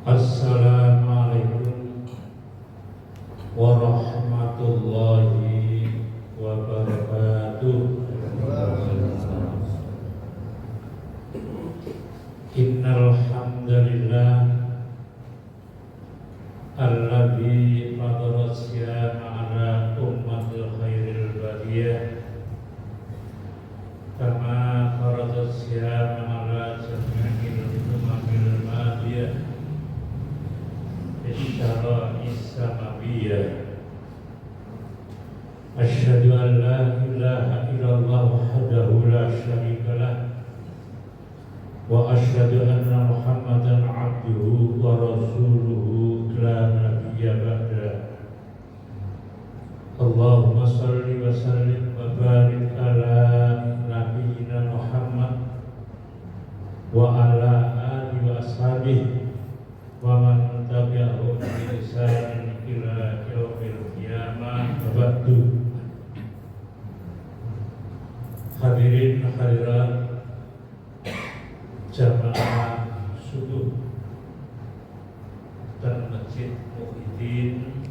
Assalamualaikum warahmatullahi wabarakatuh. Innal hamdalillah alladzi fadala siyama ala ummatil khairil bariyah kama farada siyama ala jami'il umamil madiyah bisyara'i samawiyah. Asyhadu an la ilaha illallah wahdahu la syarika lah wa asyhadu anna Muhammadan abduhu wa rasuluhu la nabiyya ba'da. Allahumma shalli wa sallim wa barik ala nabiyyina Muhammad wa ala alihi wa ashabihi wa man tabi'ahum bi ihsanin ila yaumil qiyamah. Wa ba'du. Hadirin hadirat jamaah subuh dan Masjid Muhyiddin,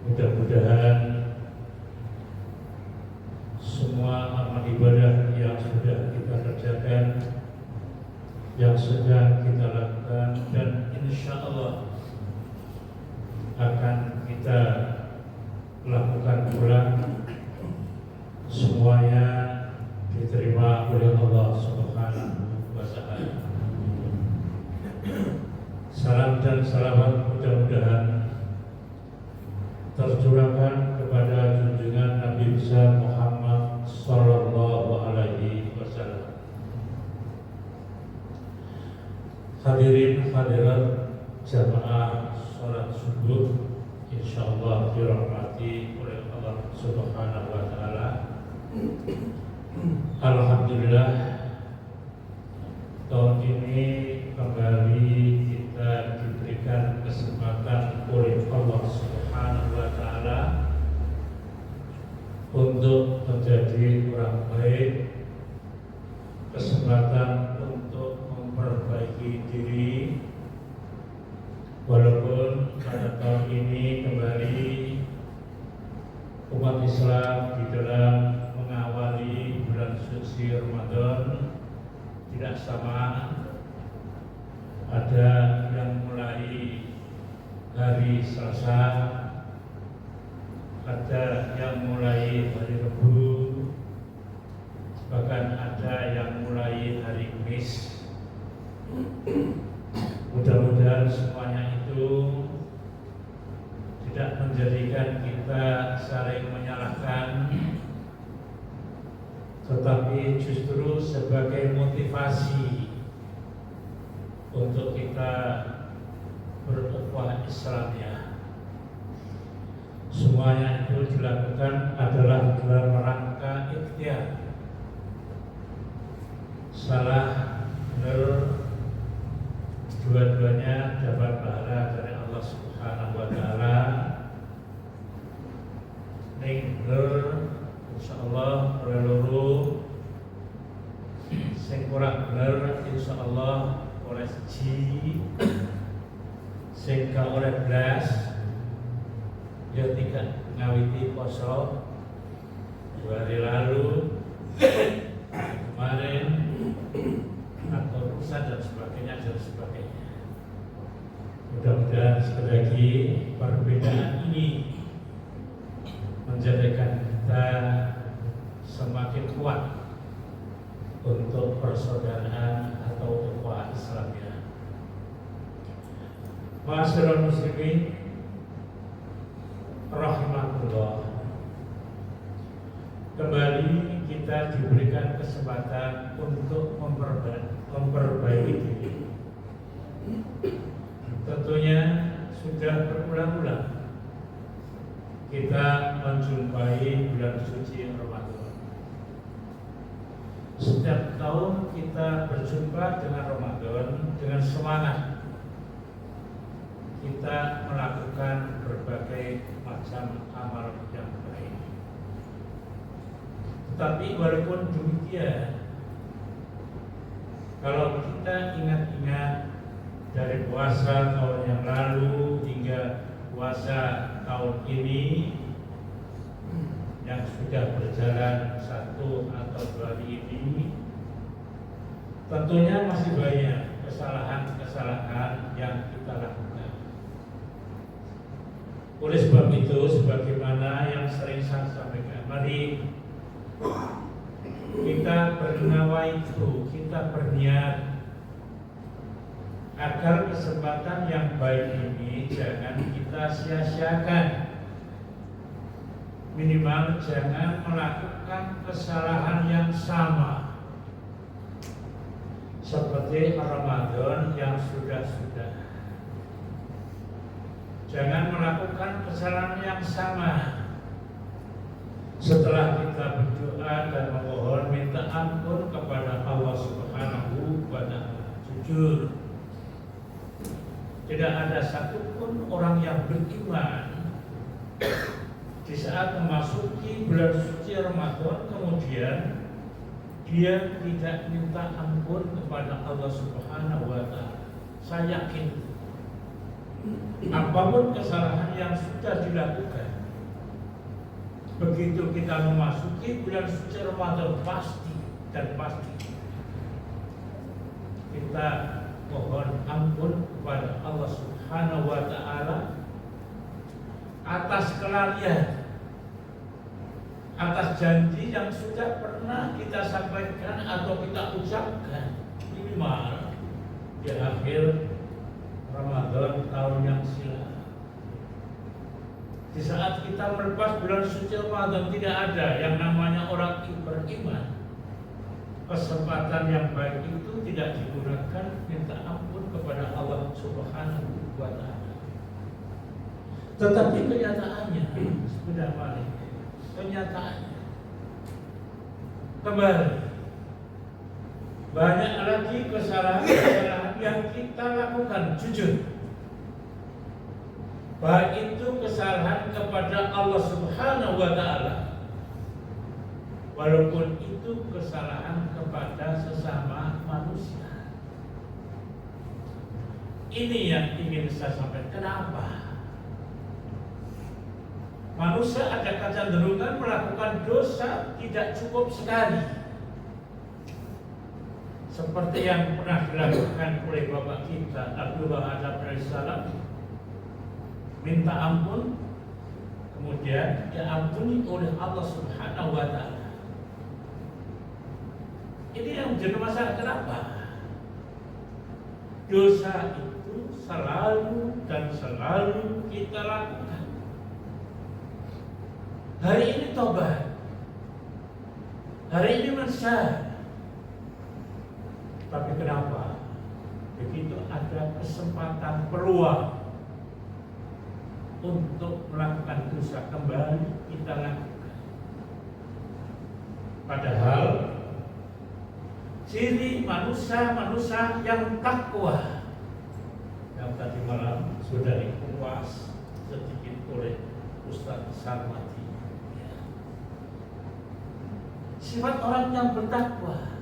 mudah-mudahan semua amal ibadah yang sudah kita kerjakan, yang sedang kita lakukan, dan insya Allah akan kita lakukan pula, semuanya diterima oleh Allah Subhanahu wa Ta'ala. Salam dan salawat mudah-mudahan tercurahkan kepada junjungan Nabi besar Muhammad sallallahu alaihi wasallam. Hadirin hadirat jamaah salat subuh, insyaallah dirahmati oleh Allah Subhanahu wa Ta'ala. Alhamdulillah, tahun ini kembali kita diberikan kesempatan oleh Allah Subhanahu wa Ta'ala untuk menjadi orang baik, kesempatan untuk memperbaiki diri. Walaupun pada tahun ini kembali umat Islam di dalam mengawali bulan suci Ramadan tidak sama. Ada yang mulai hari Selasa, ada yang mulai hari Rabu, bahkan ada yang mulai hari Kamis. Mudah-mudahan semuanya itu tidak menjadikan kita saling menyalahkan, tetapi justru sebagai motivasi untuk kita berukhuwah Islamiyah. Semuanya itu dilakukan adalah dalam rangka ikhtiar. Salah benar, dua-duanya dapat pahala dari Allah Subhanahu wa Ta'ala. Ning bener insyaallah oleh loro, sing kurang bener insyaallah oleh siji, sing gak oleh belas ya tidak ngawiti poso 2 hari lalu, kemarin, atau lusa dan sebagainya dan sebagainya. Mudah-mudahan sekali lagi perbedaan ini menjadikan kita semakin kuat untuk persaudaraan atau ukhuwah Islamiyah. Ma'asyiral muslimin rahimakumullah, kembali kita diberikan kesempatan untuk memperbaiki diri. Tentunya sudah berulang-ulang kita menjumpai bulan suci Ramadan. Setiap tahun kita berjumpa dengan Ramadan dengan semangat kita melakukan berbagai macam amal yang baik. Tetapi walaupun demikian, kalau kita ingat-ingat mulai puasa tahun yang lalu hingga puasa tahun ini yang sudah berjalan 1 atau 2 hari ini, tentunya masih banyak kesalahan-kesalahan yang kita lakukan. Oleh sebab itu, sebagaimana yang sering saya sampaikan, mari kita bernawaitu, kita berniat agar kesempatan yang baik ini jangan kita sia-siakan. Minimal jangan melakukan kesalahan yang sama seperti Ramadan yang sudah-sudah. Jangan melakukan kesalahan yang sama setelah kita berdoa dan memohon minta ampun kepada Allah Subhanahu wa Ta'ala. Jujur, tidak ada satupun orang yang beriman di saat memasuki bulan suci Ramadan kemudian dia tidak minta ampun kepada Allah Subhanahu wa Ta'ala. Saya yakin apapun kesalahan yang sudah dilakukan, begitu kita memasuki bulan suci Ramadan pasti kita mohon ampun kepada Allah Subhanahu wa Ta'ala atas kelalaian, atas janji yang sudah pernah kita sampaikan atau kita ucapkan minimal di akhir Ramadan tahun yang silam. Di saat kita melepas bulan suci Ramadan, tidak ada yang namanya orang beriman. Kesempatan yang baik itu tidak digunakan minta ampun kepada Allah Subhanahu wa Ta'ala. Tetapi kenyataannya sudah balik. Kenyataannya kembali banyak lagi kesalahan-kesalahan yang kita lakukan. Jujur, baik itu kesalahan kepada Allah Subhanahu wa Ta'ala, walaupun itu kesalahan kepada sesama manusia. Ini yang ingin saya sampaikan. Kenapa? Manusia ada kecenderungan melakukan dosa tidak cukup sekali, seperti yang pernah dilakukan oleh bapak kita Abdullah Alaihissalam, minta ampun, kemudian diampuni oleh Allah Subhanahu wa Ta'ala. Ini yang menjadi masalah. Kenapa? Dosa itu selalu dan selalu kita lakukan. Hari ini tobat, hari ini menyesal. Tapi kenapa? Begitu ada kesempatan peluang untuk melakukan dosa kembali, kita lakukan. Padahal ciri manusia yang takwa yang tadi malam sudah dikupas sedikit oleh Ustaz Sarmati. Sifat orang yang bertakwa,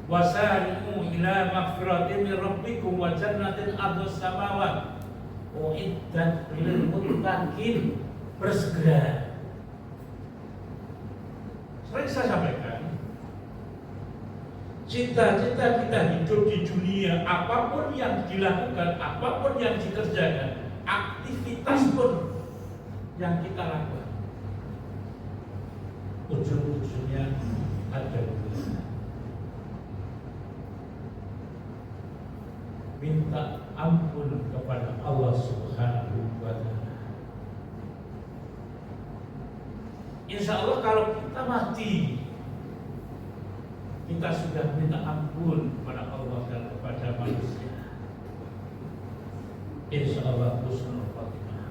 wasari'u ila maghfiratin min rabbikum wa jannatin 'ardhus samawati uiddat lil muttaqin. Bersegera. Sering saya sampaikan, cita-cita kita hidup di dunia, apapun yang dilakukan, apapun yang dikerjakan, aktivitas pun yang kita lakukan, ujung-ujungnya ada dosa. Minta ampun kepada Allah Subhanahu wa Ta'ala. Insya Allah kalau kita mati, kita sudah minta ampun kepada Allah dan kepada manusia. Insya Allah husnul khatimah.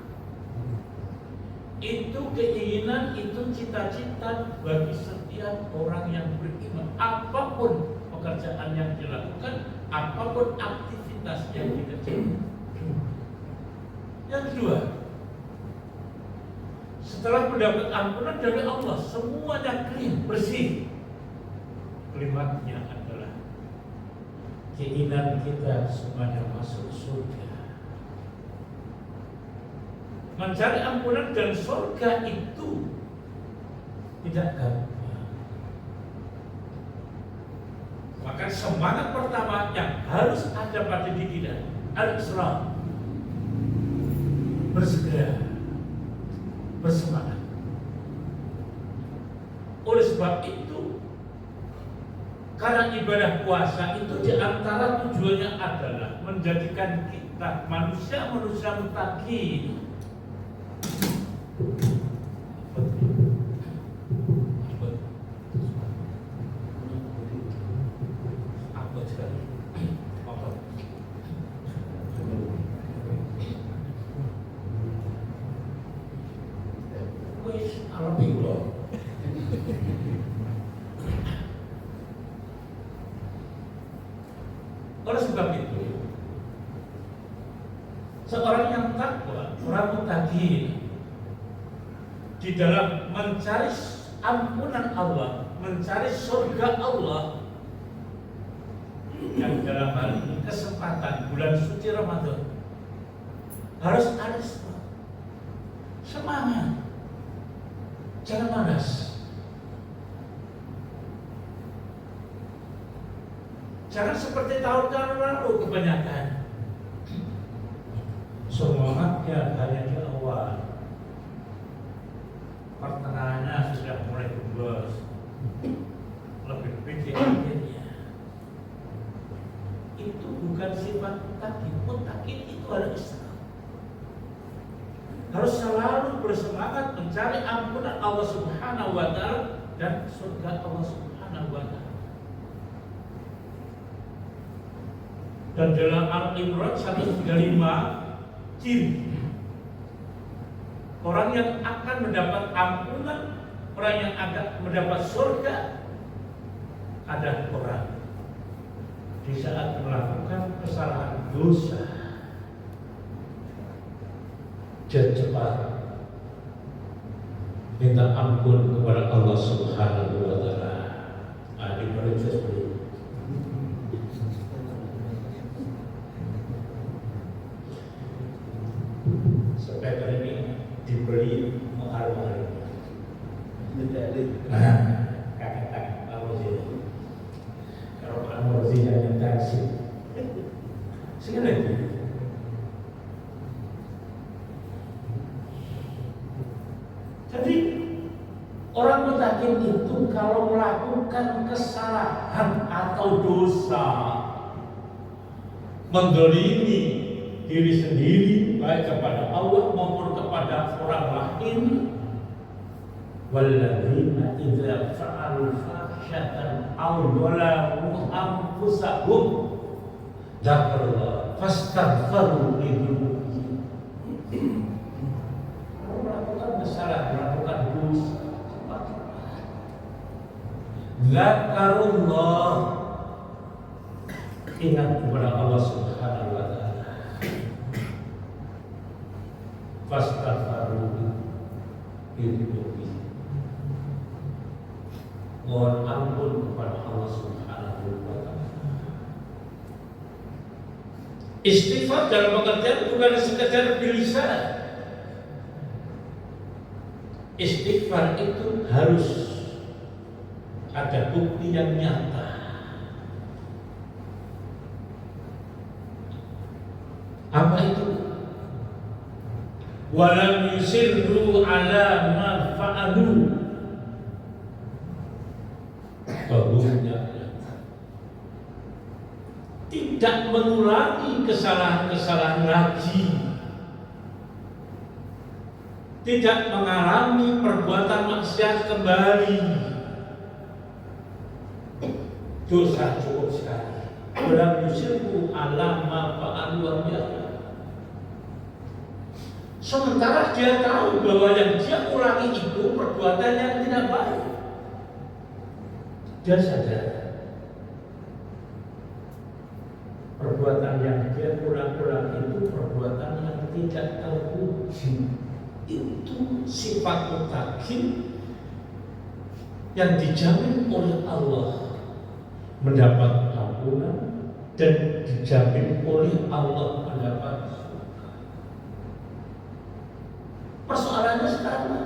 Itu keinginan, itu cita-cita bagi setiap orang yang beriman. Apapun pekerjaan yang dilakukan, apapun aktivitas yang dikerjakan. Yang kedua, setelah mendapat ampunan dari Allah, semuanya clean, bersih. Kalimatnya adalah keinginan kita semuanya masuk surga. Mencari ampunan dan surga itu tidak gampang. Maka semangat pertama yang harus ada pada diri kita, al-isra, bersegera, bersemangat. Oleh sebab itu, karena ibadah puasa itu diantara tujuannya adalah menjadikan kita manusia-manusia muttaqin. Oleh sebab itu, seorang yang takwa, orang muttaqin, di dalam mencari ampunan Allah, mencari surga Allah, yang dalam hal ini kesempatan bulan suci Ramadan harus ada semangat, jangan malas. Jangan seperti tahun-tahun lalu kebanyakan. Semangatnya hanya di awal, pertengahannya sudah mulai gembos, lebih-lebih di akhirnya. Itu bukan sifat muttaqin. Muttaqin itu adalah Islam. Harus selalu bersemangat mencari ampunan Allah Subhanahu wa Ta'ala dan surga Allah Subhanahu wa Ta'ala. Dan dalam Al-Imran 135 ciri orang yang akan mendapat ampunan, orang yang akan mendapat surga adalah orang di saat melakukan kesalahan dosa dan cepat minta ampun kepada Allah Subhanahu wa Ta'ala. Adik beratus beri. Sepeda ini dibeli mahal-mahal. Kakak Pak Rozi. Kalau Pak Rozi yang taksi, sekali lagi. Jadi orang muttaqin itu kalau melakukan kesalahan atau dosa, mendolimi diri sendiri baik kepada Allah maupun kepada orang lain, walladzina idza fa'alu fahsyatan aw dzalamu anfusahum dzakara fastaghfiru lidzunubihim. Melakukan kesalahan, melakukan dosa, dzakarullah, ingat kepada Allah Subhanahu wa Ta'ala. Fastaghfiru lidzunubihim, mohon ampun kepada Allah Subhanahu wa Ta'ala. Istighfar dalam pengertian bukan sekedar bilisan. Istighfar itu harus ada bukti yang nyata. Apa itu? Walam yusirru ala ma fa'alu, tidak mengulangi kesalahan-kesalahan lagi, tidak mengalami perbuatan maksiat kembali. Dosa cukup sekali. Walam yusirru ala ma fa'alu. Sementara dia tahu bahwa yang dia ulangi itu perbuatan yang tidak baik. Dia sadar perbuatan yang dia ulang-ulang itu perbuatan yang tidak terpuji. Itu sifat muttaqin yang dijamin oleh Allah, mendapat ampunan dan dijamin oleh Allah mendapat surga. Persoalannya sekarang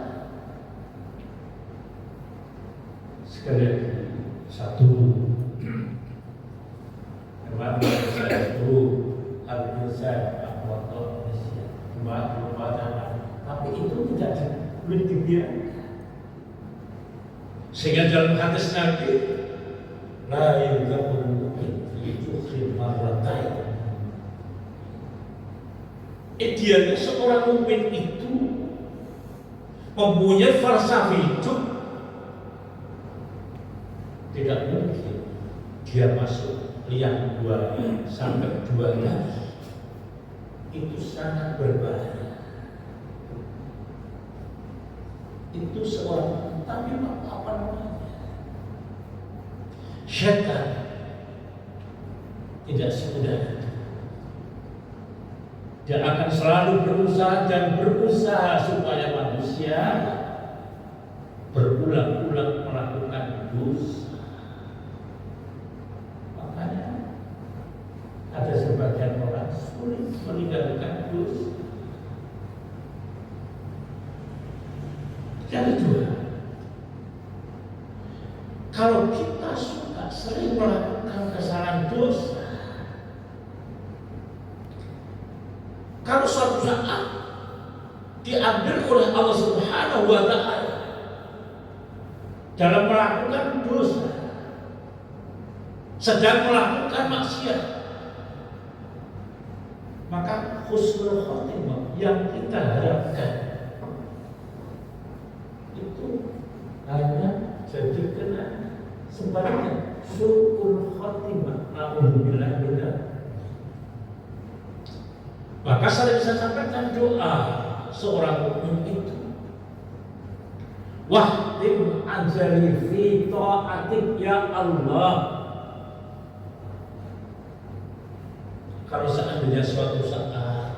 sekali lagi, satu, memang saya itu harusnya motor dua, tapi itu tidak boleh dibiarkan. Sehingga dalam hadis Nabi, la yudhaqul mu'min yukhri marratain. Idealnya seorang mukmin itu mempunyai falsafah hidup. Tidak mungkin dia masuk liang 2 sampai 2 kali. Itu sangat berbahaya. Itu seorang, tapi apa namanya? Syaitan tidak semudah itu. Dia akan selalu berusaha dan berusaha supaya manusia berulang-ulang melakukan dosa. Makanya ada sebagian orang sulit meninggalkan dosa. Yang kedua, kalau kita suka sering melakukan kesalahan dosa, kalau suatu saat diambil oleh Allah Subhanahu wa Ta'ala dalam melakukan dosa, sedang melakukan maksiat, maka husnul khotimah yang kita harapkan itu hanya jadi kena sebaliknya su'ul khotimah. Alhamdulillah bila. Maka saya bisa sampaikan doa seorang mukmin itu, wahdim anjali fi ta'atik ya Allah. Kalau seandainya suatu saat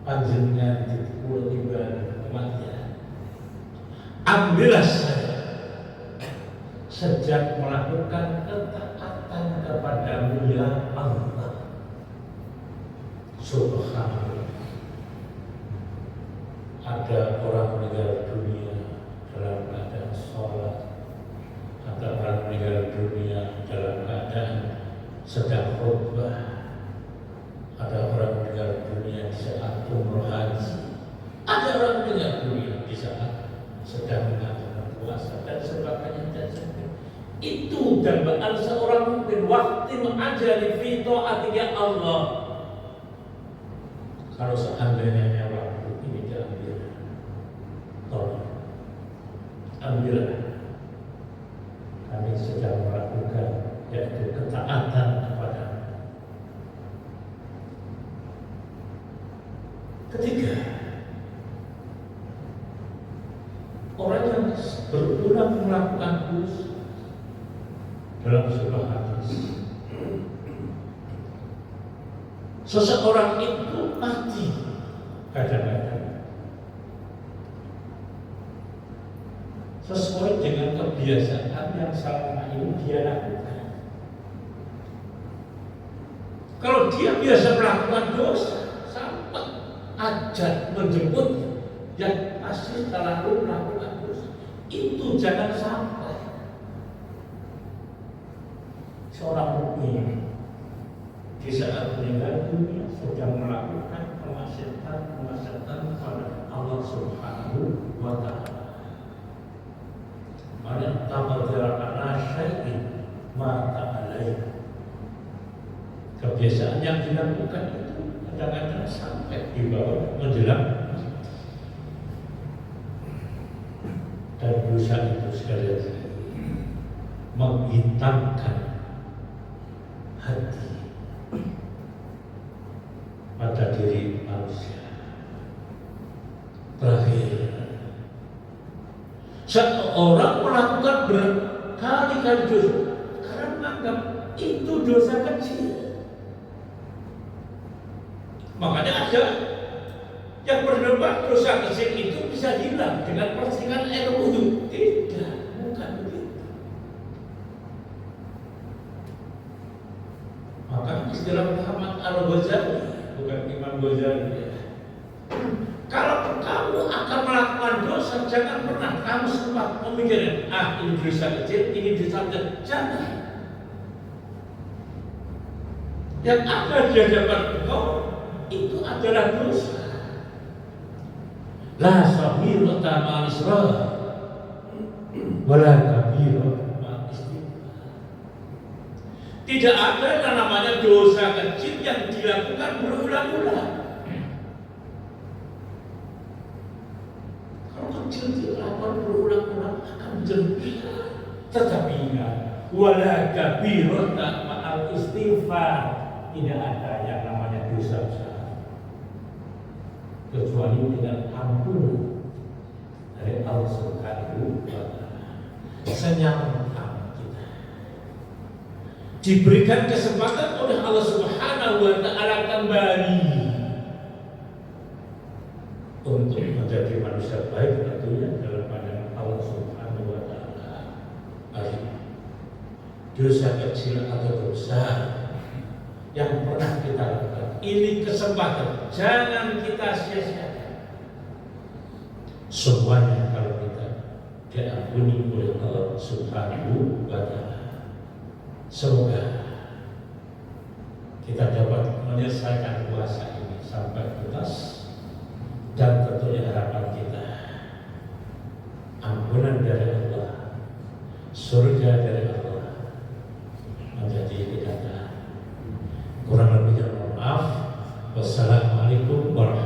panjenengan dipukul tiba kematian, ambillah saya sejak melakukan ketaatan kepadamu ya Allah. Subhanallah. Ada orang meninggal dunia dalam keadaan sholat, ada orang meninggal dunia dalam keadaan sedang khutbah, ada orang meninggal dunia di saat umroh haji, ada orang meninggal dunia di saat sedang mengatur puasa dan sebagainya dan sebagainya. Itu dambaan seorang mukmin, waqti ajali fi ta'ati ya Allah. Kalau seandainya nyawa ini diambil, tolong ambillah. Kami sedang melakukan yaitu ketaatan kepada. Ketiga, orang yang berulang melakukan dosa dalam sebuah hadis, seseorang itu mati kadang-kadang sesuai dengan kebiasaan yang selama ini dia lakukan. Kalau dia biasa melakukan dosa sampai ajal menjemputnya, yang pasti selalu melakukan dosa. Itu jangan sampai seorang mukmin di saat meninggal dunia sedang melakukan kemaksiatan kepada Allah Subhanahu wa Ta'ala. Man tabaddara ala syai'in mata alaihi. Kebiasaan yang dilakukan itu kadang-kadang sampai dibawa menjelang, dan dosa itu sekali lagi menghitamkan hati pada diri manusia. Terakhir, seorang melakukan berkali-kali dosa karena menganggap itu dosa kecil. Makanya ada yang berdebat dosa kecil itu bisa hilang dengan percikan air wudhu. Tidak, bukan begitu. Maka istilah Muhammad Al-Ghazali, bukan Imam Ghazali. Kalau kamu akan melakukan dosa, jangan pernah kamu sempat memikirkan, ini dosa kecil, ini dosa besar. Jangan. Yang ada di hadapan engkau itu adalah dosa. La sabirata ma'al israr, wala kabirata ma'al istighfar. Tidak ada yang namanya dosa kecil yang dilakukan berulang-ulang. Kecil dilakukan berulang-ulang akan menjadi, tetapi ingat, wala kabirata ma'al istighfar, tidak ada yang namanya dosa besar kecuali dengan ampun dari Allah Subhanahu wa Ta'ala. Senyaman kita diberikan kesempatan oleh Allah Subhanahu wa Ta'ala kembali untuk menjadi manusia baik, tentunya dalam pandangan Allah Subhanahu wa Ta'ala. Dosa kecil atau besar yang pernah kita lakukan, ini kesempatan, jangan kita sia-siakan. Semuanya kalau kita diampuni oleh Allah Subhanahu wa Ta'ala. Semoga kita dapat menyelesaikan puasa ini sampai tuntas. Dan tentunya harapan kita, ampunan dari Allah, surga dari Allah menjadi kenyataan. Kurang lebihnya mohon maaf. Wassalamualaikum warahmatullahi wabarakatuh.